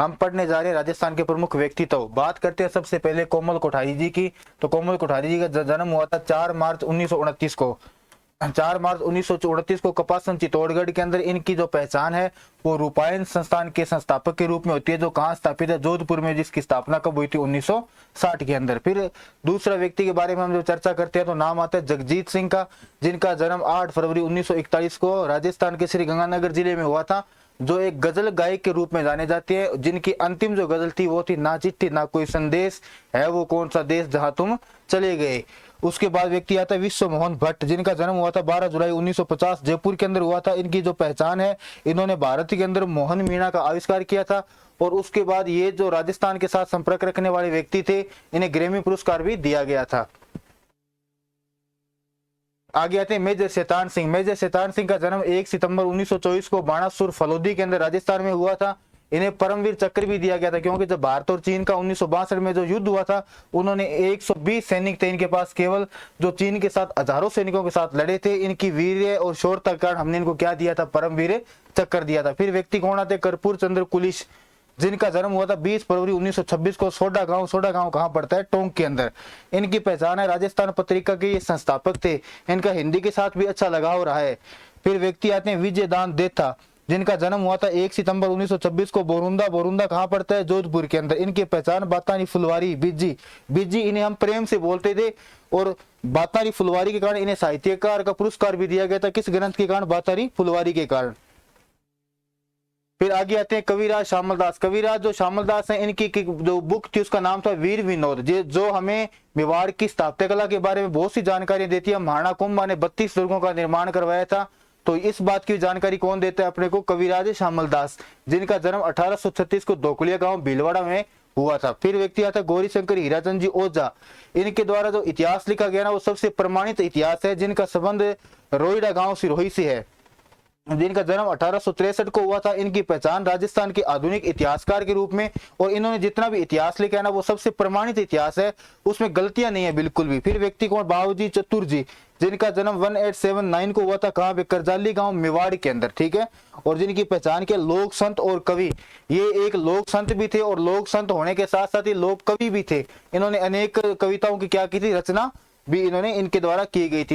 हम पढ़ने जा रहे हैं राजस्थान के प्रमुख व्यक्तित्व। बात करते हैं सबसे पहले कोमल कोठारी जी की। तो कोमल कोठारी जी का जन्म हुआ था 4 मार्च 1929 को। 4 मार्च 1938 को कपासन चित्तौड़गढ़ के अंदर। इनकी जो पहचान है वो रूपायन संस्थान के संस्थापक के रूप में होती है, जो कहाँ स्थापित है, जोधपुर में, जिसकी स्थापना कब हुई थी, 1960 के अंदर। फिर दूसरा व्यक्ति के बारे में हम जो चर्चा करते हैं तो नाम आता है जगजीत सिंह का, जिनका जन्म 8 फरवरी 1941 को राजस्थान के श्री गंगानगर जिले में हुआ था, जो एक गजल गायक के रूप में जाने जाते हैं, जिनकी अंतिम जो गजल थी वो थी ना चिट्ठी ना कोई संदेश है वो कौन सा देश जहां तुम चले गए। उसके बाद व्यक्ति आता है विश्व मोहन भट्ट, जिनका जन्म हुआ था 12 जुलाई 1950 जयपुर के अंदर हुआ था। इनकी जो पहचान है, इन्होंने भारत के अंदर मोहन मीणा का आविष्कार किया था। और उसके बाद ये जो राजस्थान के साथ संपर्क रखने वाले व्यक्ति थे, इन्हें ग्रैमी पुरस्कार भी दिया गया था। आगे आते हैं मेजर शैतान सिंह। मेजर शैतान सिंह का जन्म 1 सितंबर 1924 को बाणासुर फलोदी के अंदर राजस्थान में हुआ था। इन्हें परमवीर चक्र भी दिया गया था, क्योंकि जब भारत और चीन का 1962 में जो युद्ध हुआ था, उन्होंने 120 सैनिक थे इनके पास केवल, जो चीन के साथ हजारों सैनिकों के साथ लड़े थे। इनकी वीर्य और शौर्यता के कारण हमने इनको क्या दिया था, परमवीर चक्र दिया था। फिर व्यक्ति कौन आते, कर्पूर चंद्र कुलिश, जिनका जन्म हुआ था 20 फरवरी 1926 को सोडा गांव। सोडा गांव कहां पड़ता है, टोंक के अंदर। इनकी पहचान है राजस्थान पत्रिका के ये संस्थापक थे। इनका हिंदी के साथ भी अच्छा लगाव रहा है। फिर व्यक्ति आते हैं विजय दान देथा, जिनका जन्म हुआ था 1 सितंबर 1926 को बोरुंदा। बोरुंदा कहां पड़ता है, जोधपुर के अंदर। इनकी पहचान बातानी फुलवारी बिज्जी। बिज्जी इन्हें हम प्रेम से बोलते थे, और बातानी फुलवारी के कारण इन्हें साहित्यकार का पुरस्कार भी दिया गया था। किस ग्रंथ के कारण, बातानी फुलवारी के कारण। फिर आगे आते हैं कविराज श्यामलदास। कविराज जो श्यामलदास हैं, इनकी जो बुक थी उसका नाम था वीर विनोद, जो हमें मेवाड़ की स्थापत्य कला के बारे में बहुत सी जानकारी देती है। महाराणा कुंभा ने 32 दुर्गों का निर्माण करवाया था, तो इस बात की जानकारी कौन देता है अपने को, कविराज श्यामलदास, जिनका जन्म 1836 को दोकलिया गांव भीलवाड़ा में हुआ था। फिर व्यक्ति आता है गौरी शंकर हीराचंद जी ओझा। इनके द्वारा जो इतिहास लिखा गया ना, वो सबसे प्रमाणित इतिहास है, जिनका संबंध रोहिड़ा गांव सिरोही से है, जिनका जन्म 1863 को हुआ था। इनकी पहचान राजस्थान के आधुनिक इतिहासकार के रूप में, और इन्होंने जितना भी इतिहास लिखा है ना, वो सबसे प्रमाणित इतिहास है, उसमें गलतियां नहीं है बिल्कुल भी। फिर व्यक्ति कौन, बाबूजी चतुर जी, जिनका जन्म 1879 को हुआ था, कहाँ पे, करजाली गांव मेवाड़ के अंदर, ठीक है। और जिनकी पहचान के लोक संत और कवि, ये एक लोक संत भी थे, और लोक संत होने के साथ साथ ही लोक कवि भी थे। इन्होंने अनेक कविताओं की क्या की थी, रचना भी इन्होंने इनके द्वारा की गई थी।